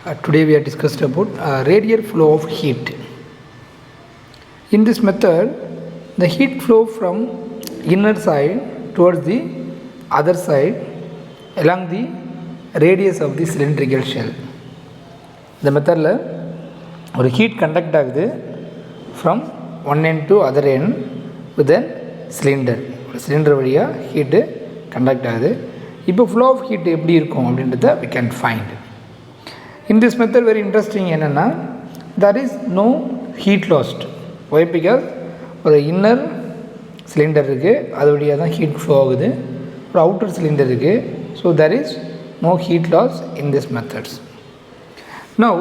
Today we are discussed about radial flow of heat. In this method, the heat flow from inner side towards the other side along the radius of the cylindrical shell. இந்த மெத்தடில் ஒரு heat conduct ஆகுது from one end to other end with an cylinder. ஒரு cylinder வழியாக heat conduct ஆகுது. இப்போ flow of heat எப்படி இருக்கும் அப்படின்றத we can find. In this method very interesting என்னென்னா there is no heat lost. Why? Because ஒரு இன்னர் சிலிண்டர் இருக்குது, அது வழியாக தான் ஹீட் ஃப்ளோ ஆகுது. ஒரு அவுட்டர் சிலிண்டர் இருக்குது, so there is no heat loss in this methods. Now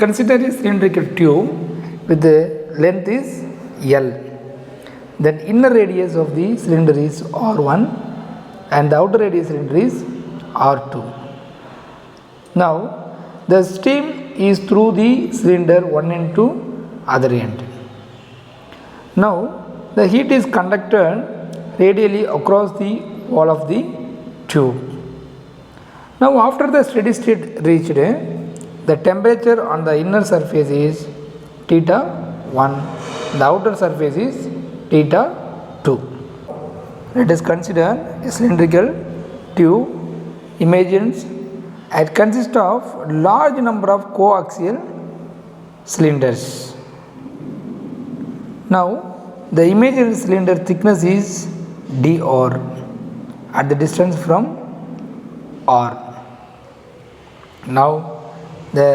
consider a cylindrical tube with the length is L. Then inner radius of the cylinder is R1 and the outer radius cylinder is R2. Now the steam is through the cylinder one end to other end. Now the heat is conducted radially across the wall of the tube. Now after the steady state reached, the temperature on the inner surface is theta 1, the outer surface is theta 2. Let us consider a cylindrical tube. Imagine it consists of large number of coaxial cylinders. Now the imaginary cylinder thickness is dr at the distance from r. Now the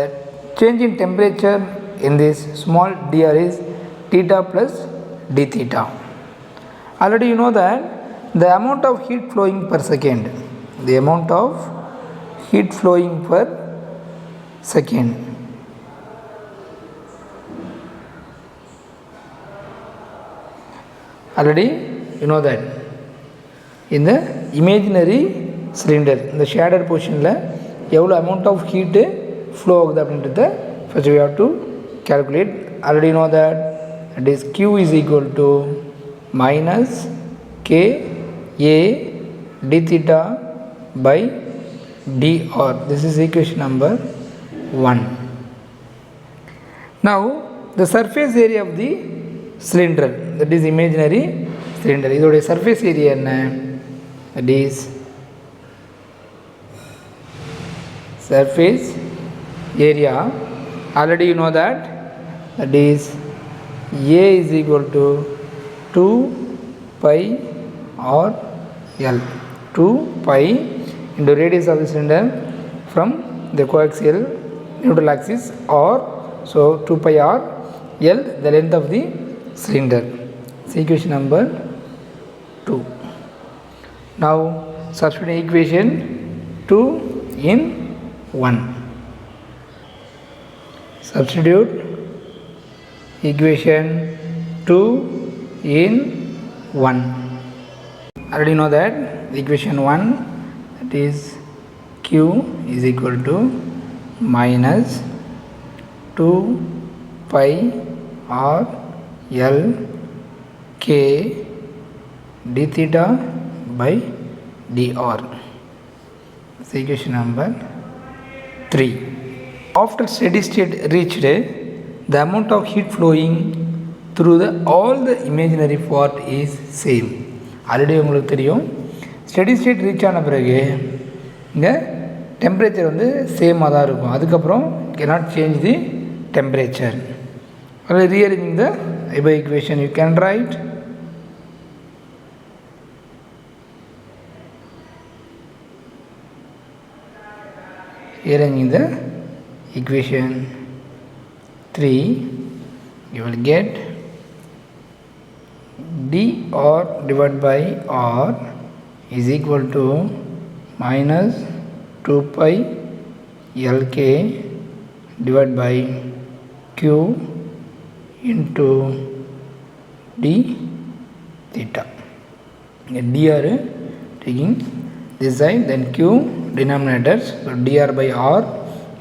change in temperature in this small dr is theta plus d theta. Already you know that the amount of heat flowing per second, the amount of heat flowing per second, already you know that in the imaginary cylinder, in the shaded portion la எவ்வளோ amount of heat flow ஆகுது அப்படின்றத first we have to calculate. Already you know that it is Q is equal to minus K A d theta by dr. This is equation number 1. Now the surface area of the cylinder, that is imaginary cylinder, இதோடைய surface area என்ன? That is surface area. Already you know that is A is equal to 2 pi r L. 2 pi into radius of the cylinder from the coaxial neutral axis or so 2 pi r L, the length of the cylinder. It's equation number 2. Now substitute equation 2 in 1. Substitute equation 2 in 1. Already know that equation 1, that is Q is equal to minus 2 pi r L K d theta by dr. That's equation number 3. After steady state reached, the amount of heat flowing through all the imaginary part is same. Already உங்களுக்கு தெரியும் steady state reach ஆன பிறகு இங்கே temperature வந்து சேமாக தான் இருக்கும். அதுக்கப்புறம் cannot change the temperature. Rearranging the above equation you can write rearranging the equation 3, you will get dr divided by r is equal to minus 2 pi lk divided by q into d theta. Dr taking this side, then q denominators, so dr by r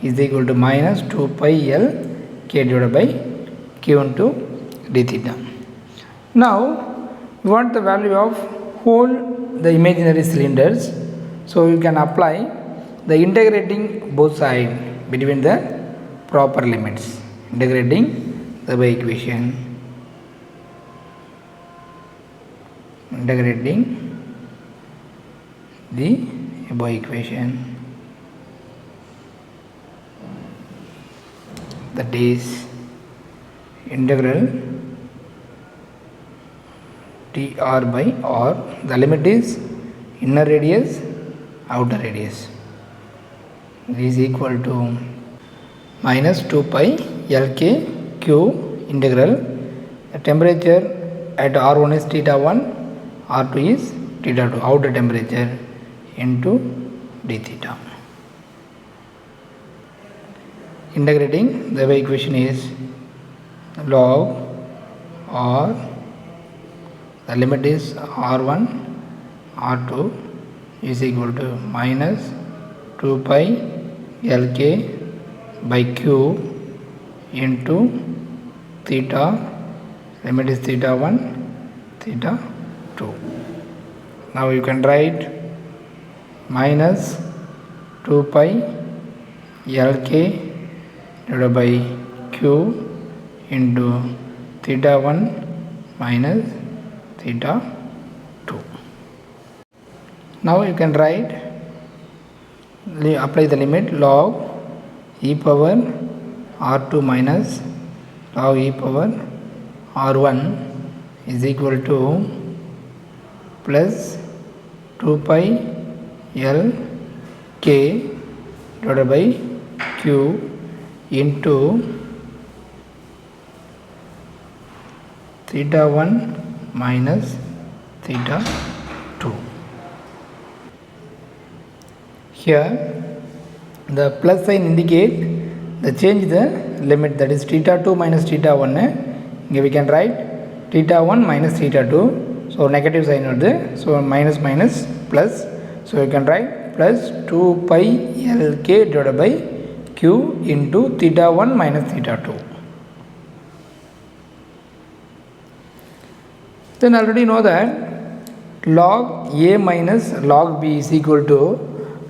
is equal to minus 2 pi l k divided by q into d theta. Now we want the value of whole the imaginary cylinders, so you can apply the integrating both sides between the proper limits. Integrating the above equation. Integrating the above equation, that is integral dr by r, the limit is inner radius, outer radius, is equal to minus 2 pi Lk q integral. The temperature at R1 is theta 1, R2 is theta 2, outer temperature, into d theta. Integrating the above equation is log r, the limit is r1 r2 is equal to minus 2 pi Lk by q into theta, limit is theta 1 theta 2. Now you can write minus 2 pi Lk divided by q into theta 1 minus theta 2. Now you can write, apply the limit log e power r2 minus log e power r1 is equal to plus 2 pi L k divided by q into theta 1 minus theta 2. Here the plus sign indicate the change the limit, that is theta 2 minus theta 1. Here we can write theta 1 minus theta 2, so negative sign வருது, so minus minus plus, so you can write plus 2 pi Lk divided by q into theta 1 minus theta 2. Then already know that log a minus log b is equal to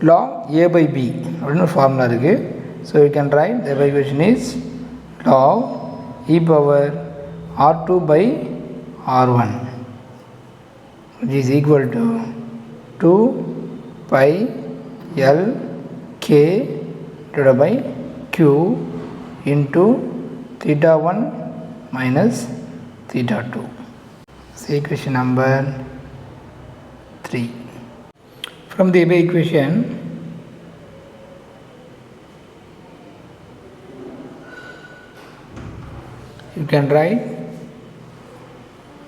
log a by b அப்படினு formula இருக்கு. So you can write the equation is log e power r2 by r1, which is equal to 2 pi L k divided by q into theta 1 minus theta 2. So equation number 3. From the above equation, you can write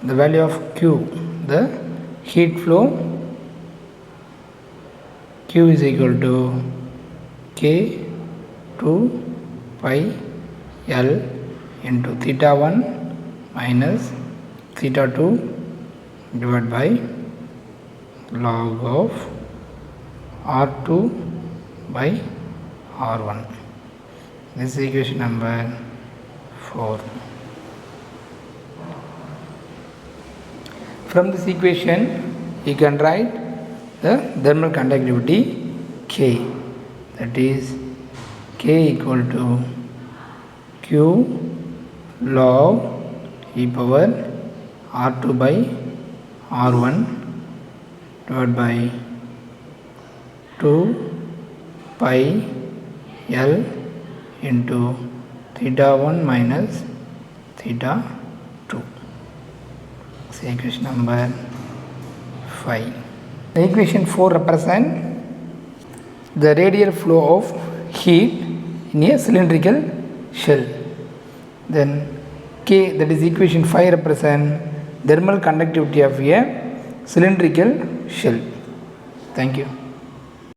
the value of q, the heat flow. Q is equal to k 2 pi L into theta 1 minus theta 2 divided by log of r2 by r1. This is equation number 4. From this equation you can write the thermal conductivity K, that is K equal to Q log e power r2 by r1 divided by 2 pi L into theta 1 minus theta 2. So equation number 5. The equation 4 represents the radial flow of heat in a cylindrical shell. Then K, that is equation 5, represents thermal conductivity of a cylindrical shell. Thank you.